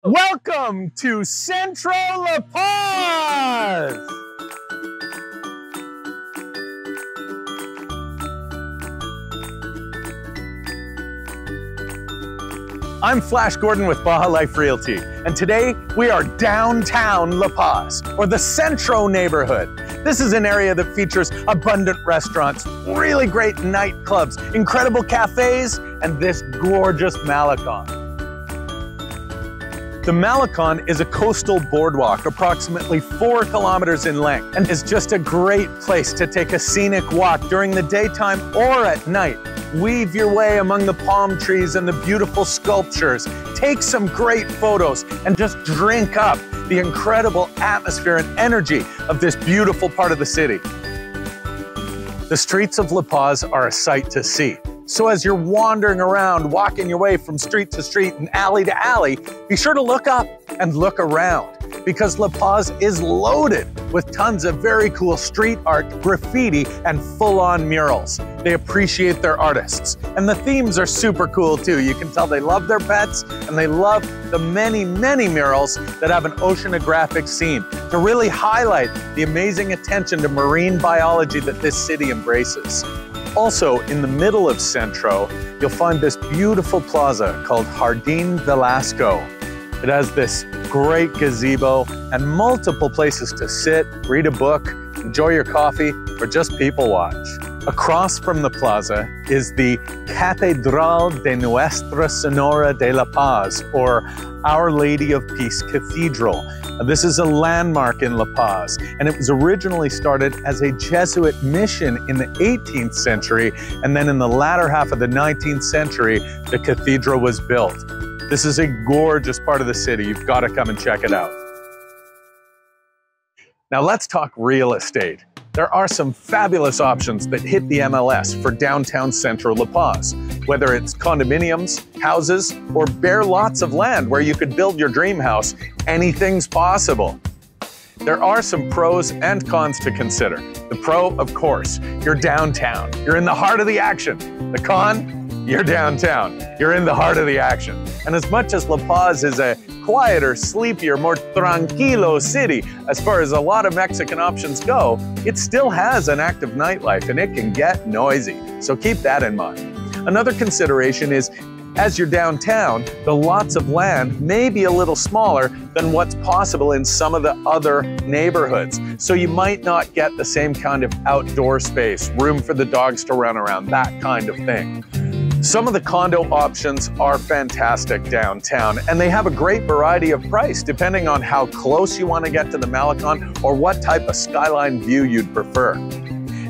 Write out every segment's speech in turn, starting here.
Welcome to CENTRO La Paz! I'm Flash Gordon with Baja Life Realty, and today we are downtown La Paz, or the Centro neighborhood. This is an area that features abundant restaurants, really great nightclubs, incredible cafes, and this gorgeous Malecon. The Malecon is a coastal boardwalk approximately 4 kilometers in length and is just a great place to take a scenic walk during the daytime or at night. Weave your way among the palm trees and the beautiful sculptures. Take some great photos and just drink up the incredible atmosphere and energy of this beautiful part of the city. The streets of La Paz are a sight to see. So as you're wandering around, walking your way from street to street and alley to alley, be sure to look up and look around, because La Paz is loaded with tons of very cool street art, graffiti, and full-on murals. They appreciate their artists. And the themes are super cool too. You can tell they love their pets and they love the many, many murals that have an oceanographic scene to really highlight the amazing attention to marine biology that this city embraces. Also, in the middle of Centro, you'll find this beautiful plaza called Jardin Velasco. It has this great gazebo and multiple places to sit, read a book, enjoy your coffee, or just people watch. Across from the plaza is the Catedral de Nuestra Senora de la Paz, or Our Lady of Peace Cathedral. This is a landmark in La Paz, and it was originally started as a Jesuit mission in the 18th century, and then in the latter half of the 19th century, the cathedral was built. This is a gorgeous part of the city. You've got to come and check it out. Now let's talk real estate. There are some fabulous options that hit the MLS for downtown Centro La Paz, whether it's condominiums, houses, or bare lots of land where you could build your dream house. Anything's possible. There are some pros and cons to consider. The pro, of course, you're downtown. You're in the heart of the action. The con, you're downtown. You're in the heart of the action. And as much as La Paz is a quieter, sleepier, more tranquilo city, as far as a lot of Mexican options go, it still has an active nightlife and it can get noisy. So keep that in mind. Another consideration is, as you're downtown, the lots of land may be a little smaller than what's possible in some of the other neighborhoods. So you might not get the same kind of outdoor space, room for the dogs to run around, that kind of thing. Some of the condo options are fantastic downtown, and they have a great variety of price depending on how close you want to get to the Malecon or what type of skyline view you'd prefer.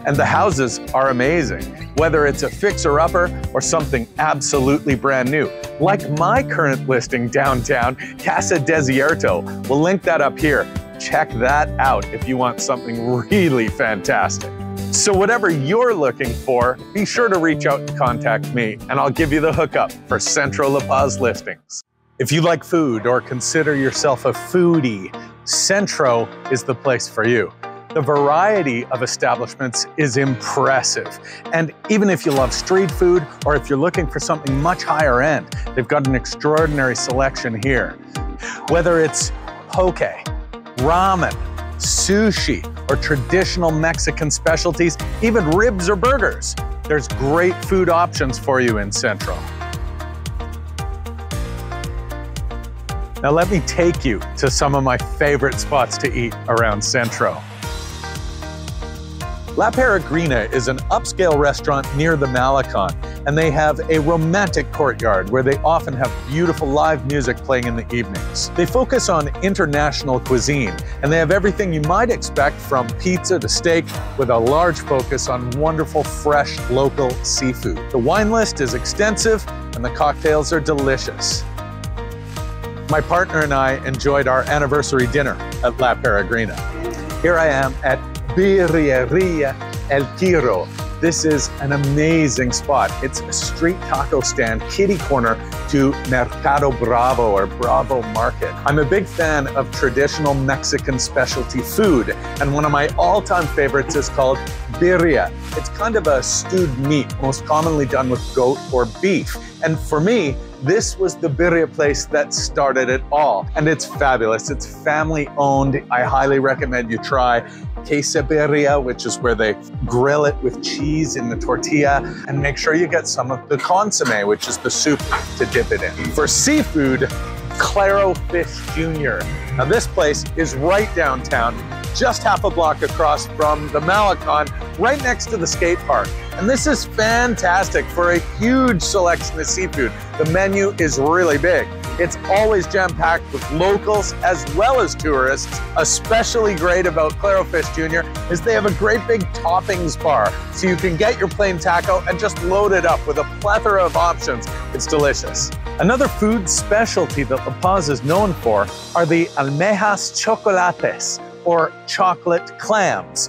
And the houses are amazing, whether it's a fixer-upper or something absolutely brand new. Like my current listing downtown, Casa Desierto. We'll link that up here. Check that out if you want something really fantastic. So whatever you're looking for, be sure to reach out and contact me, and I'll give you the hookup for Centro La Paz listings. If you like food or consider yourself a foodie, Centro is the place for you. The variety of establishments is impressive. And even if you love street food, or if you're looking for something much higher end, they've got an extraordinary selection here. Whether it's poke, ramen, sushi, or traditional Mexican specialties, even ribs or burgers, there's great food options for you in Centro. Now let me take you to some of my favorite spots to eat around Centro. La Peregrina is an upscale restaurant near the Malecon, and they have a romantic courtyard where they often have beautiful live music playing in the evenings. They focus on international cuisine, and they have everything you might expect from pizza to steak, with a large focus on wonderful, fresh, local seafood. The wine list is extensive, and the cocktails are delicious. My partner and I enjoyed our anniversary dinner at La Peregrina. Here I am at Birria El Tiro. This is an amazing spot. It's a street taco stand, kitty corner to Mercado Bravo, or Bravo Market. I'm a big fan of traditional Mexican specialty food, and one of my all-time favorites is called birria. It's kind of a stewed meat, most commonly done with goat or beef. And for me, This was the birria place that started it all, and it's fabulous. It's family owned. I highly recommend you try quesabirria, which is where they grill it with cheese in the tortilla, and make sure you get some of the consomme, which is the soup to dip it in. For seafood, Claro Fish Jr. Now this place is right downtown, just half a block across from the Malecon, right next to the skate park. And this is fantastic for a huge selection of seafood. The menu is really big. It's always jam-packed with locals as well as tourists. Especially great about Claro Fish Jr. is they have a great big toppings bar, so you can get your plain taco and just load it up with a plethora of options. It's delicious. Another food specialty that La Paz is known for are the almejas chocolates, or chocolate clams.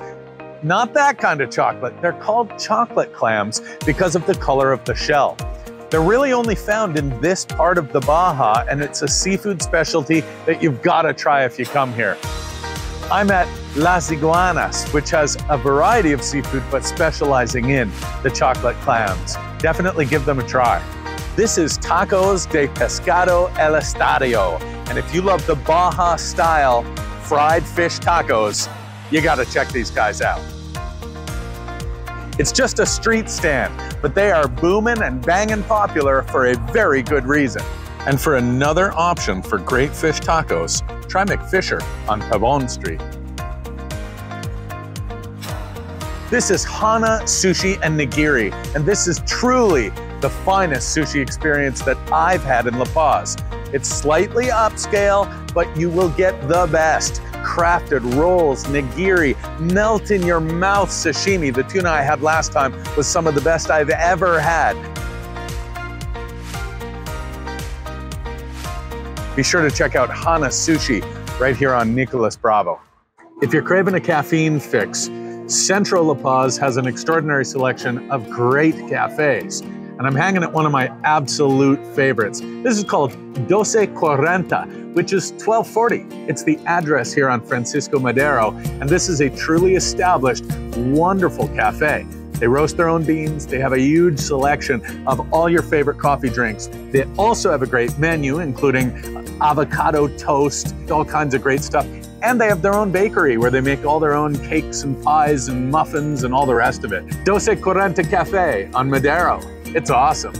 Not that kind of chocolate. They're called chocolate clams because of the color of the shell. They're really only found in this part of the Baja, and it's a seafood specialty that you've got to try if you come here. I'm at Las Iguanas, which has a variety of seafood, but specializing in the chocolate clams. Definitely give them a try. This is Tacos de Pescado El Estadio, and if you love the Baja style fried fish tacos, you gotta check these guys out. It's just a street stand, but they are booming and banging popular for a very good reason. And for another option for great fish tacos, try McFisher on Pavon Street. This is Hana Sushi and Nigiri, and this is truly the finest sushi experience that I've had in La Paz. It's slightly upscale, but you will get the best. Crafted rolls, nigiri, melt in your mouth sashimi. The tuna I had last time was some of the best I've ever had. Be sure to check out Hana Sushi right here on Nicolas Bravo. If you're craving a caffeine fix, Centro La Paz has an extraordinary selection of great cafes. And I'm hanging at one of my absolute favorites. This is called Doce Corenta, which is 1240. It's the address here on Francisco Madero, and this is a truly established, wonderful cafe. They roast their own beans. They have a huge selection of all your favorite coffee drinks. They also have a great menu, including avocado toast, all kinds of great stuff. And they have their own bakery where they make all their own cakes and pies and muffins and all the rest of it. Doce Corenta Cafe on Madero. It's awesome.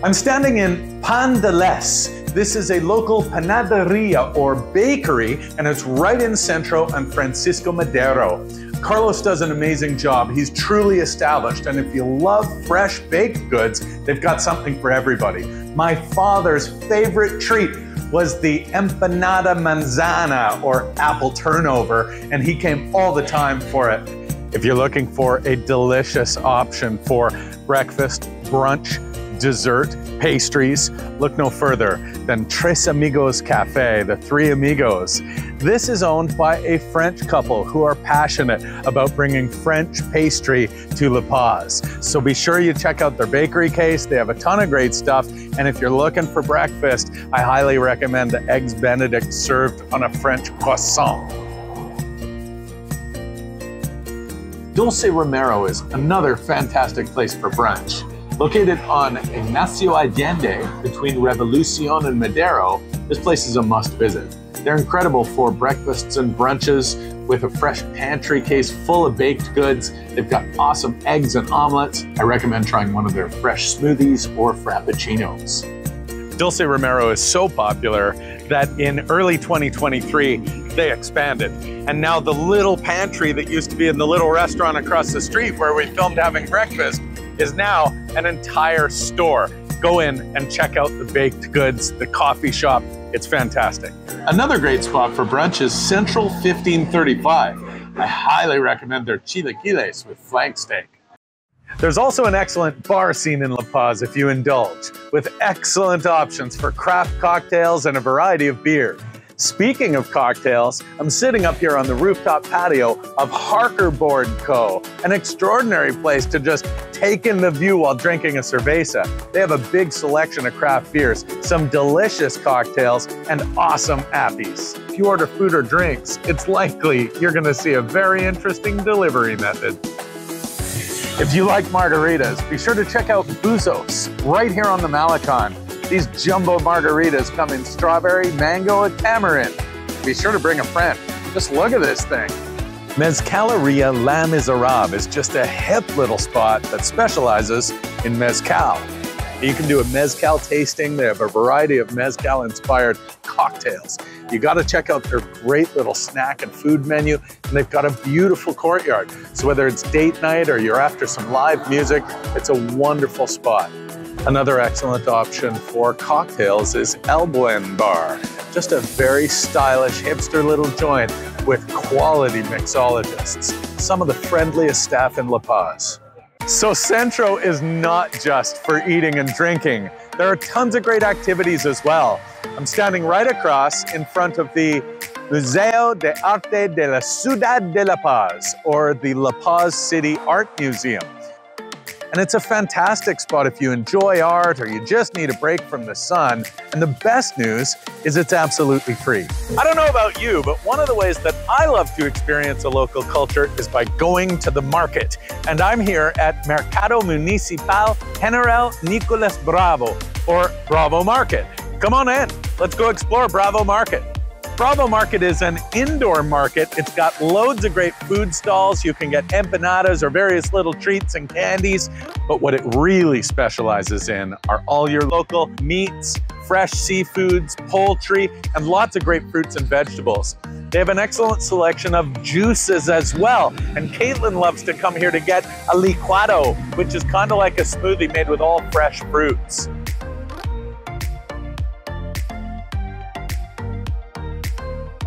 I'm standing in Pan de Les. This is a local panaderia or bakery, and it's right in Centro and Francisco Madero. Carlos does an amazing job. He's truly established, and if you love fresh baked goods, they've got something for everybody. My father's favorite treat was the empanada manzana, or apple turnover, and he came all the time for it. If you're looking for a delicious option for breakfast, brunch, dessert, pastries, look no further than Tres Amigos Cafe, the Three Amigos. This is owned by a French couple who are passionate about bringing French pastry to La Paz. So be sure you check out their bakery case. They have a ton of great stuff. And if you're looking for breakfast, I highly recommend the Eggs Benedict served on a French croissant. Dulce Romero is another fantastic place for brunch. Located on Ignacio Allende between Revolucion and Madero, this place is a must visit. They're incredible for breakfasts and brunches with a fresh pantry case full of baked goods. They've got awesome eggs and omelets. I recommend trying one of their fresh smoothies or frappuccinos. Dulce Romero is so popular that in early 2023, they expanded. And now the little pantry that used to be in the little restaurant across the street where we filmed having breakfast is now an entire store. Go in and check out the baked goods, the coffee shop. It's fantastic. Another great spot for brunch is Central 1535. I highly recommend their chilaquiles with flank steak. There's also an excellent bar scene in La Paz if you indulge, with excellent options for craft cocktails and a variety of beer. Speaking of cocktails, I'm sitting up here on the rooftop patio of Harkerboard Co, an extraordinary place to just take in the view while drinking a cerveza. They have a big selection of craft beers, some delicious cocktails, and awesome appies. If you order food or drinks, it's likely you're gonna see a very interesting delivery method. If you like margaritas, be sure to check out Buzos right here on the Malecon. These jumbo margaritas come in strawberry, mango, and tamarind. Be sure to bring a friend. Just look at this thing. Mezcaleria La Miserable is just a hip little spot that specializes in mezcal. You can do a mezcal tasting. They have a variety of mezcal-inspired cocktails. You gotta check out their great little snack and food menu, and they've got a beautiful courtyard. So whether it's date night or you're after some live music, it's a wonderful spot. Another excellent option for cocktails is El Buen Bar. Just a very stylish, hipster little joint with quality mixologists. Some of the friendliest staff in La Paz. So Centro is not just for eating and drinking. There are tons of great activities as well. I'm standing right across in front of the Museo de Arte de la Ciudad de La Paz, or the La Paz City Art Museum. And it's a fantastic spot if you enjoy art or you just need a break from the sun. And the best news is it's absolutely free. I don't know about you, but one of the ways that I love to experience a local culture is by going to the market. And I'm here at Mercado Municipal General Nicolas Bravo, or Bravo Market. Come on in, let's go explore Bravo Market. Bravo Market is an indoor market. It's got loads of great food stalls. You can get empanadas or various little treats and candies. But what it really specializes in are all your local meats, fresh seafoods, poultry, and lots of great fruits and vegetables. They have an excellent selection of juices as well. And Caitlin loves to come here to get a licuado, which is kind of like a smoothie made with all fresh fruits.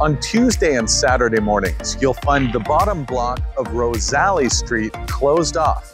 On Tuesday and Saturday mornings, you'll find the bottom block of Rosales Street closed off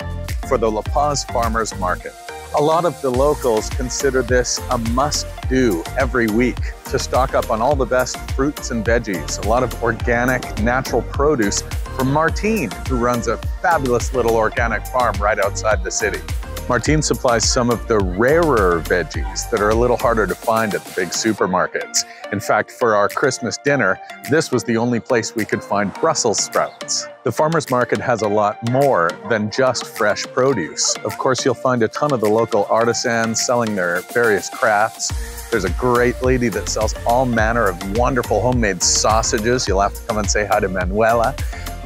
for the La Paz Farmers Market. A lot of the locals consider this a must-do every week to stock up on all the best fruits and veggies, a lot of organic, natural produce from Martine, who runs a fabulous little organic farm right outside the city. Martine supplies some of the rarer veggies that are a little harder to find at the big supermarkets. In fact, for our Christmas dinner, this was the only place we could find Brussels sprouts. The farmers market has a lot more than just fresh produce. Of course, you'll find a ton of the local artisans selling their various crafts. There's a great lady that sells all manner of wonderful homemade sausages. You'll have to come and say hi to Manuela.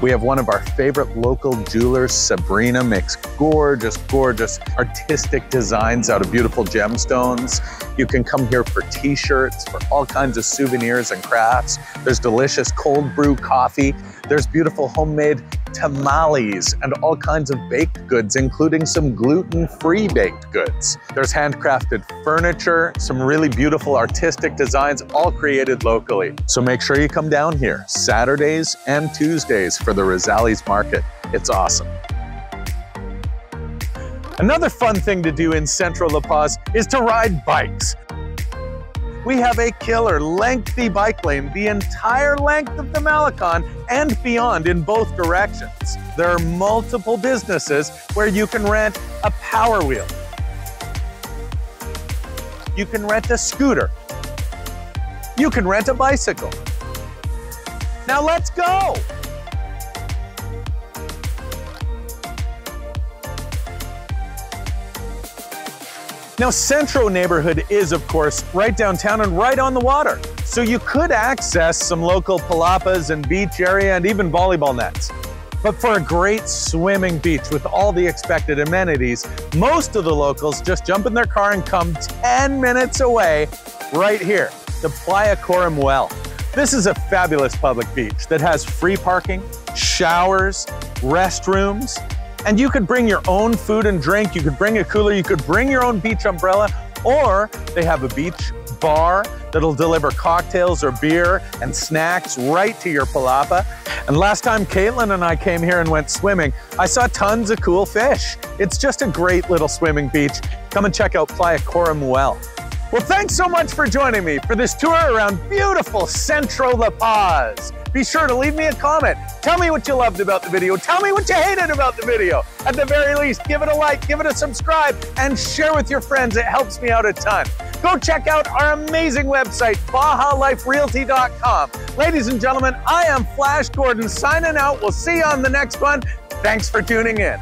We have one of our favorite local jewelers, Sabrina, makes gorgeous, gorgeous artistic designs out of beautiful gemstones. You can come here for t-shirts, for all kinds of souvenirs and crafts. There's delicious cold brew coffee. There's beautiful homemade tamales and all kinds of baked goods, including some gluten-free baked goods. There's handcrafted furniture, some really beautiful artistic designs, all created locally. So make sure you come down here Saturdays and Tuesdays for the Rosales Market. It's awesome. Another fun thing to do in Centro La Paz is to ride bikes. We have a killer lengthy bike lane, the entire length of the Malecon and beyond in both directions. There are multiple businesses where you can rent a power wheel. You can rent a scooter. You can rent a bicycle. Now let's go! Now, Centro neighborhood is, of course, right downtown and right on the water. So you could access some local palapas and beach area and even volleyball nets. But for a great swimming beach with all the expected amenities, most of the locals just jump in their car and come 10 minutes away right here, the Playa Quorum well. This is a fabulous public beach that has free parking, showers, restrooms, and you could bring your own food and drink. You could bring a cooler, you could bring your own beach umbrella, or they have a beach bar that'll deliver cocktails or beer and snacks right to your palapa. And last time Caitlin and I came here and went swimming, I saw tons of cool fish. It's just a great little swimming beach. Come and check out Playa Quorum well. Well, thanks so much for joining me for this tour around beautiful Centro La Paz. Be sure to leave me a comment. Tell me what you loved about the video. Tell me what you hated about the video. At the very least, give it a like, give it a subscribe, and share with your friends. It helps me out a ton. Go check out our amazing website, BajaLifeRealty.com. Ladies and gentlemen, I am Flash Gordon signing out. We'll see you on the next one. Thanks for tuning in.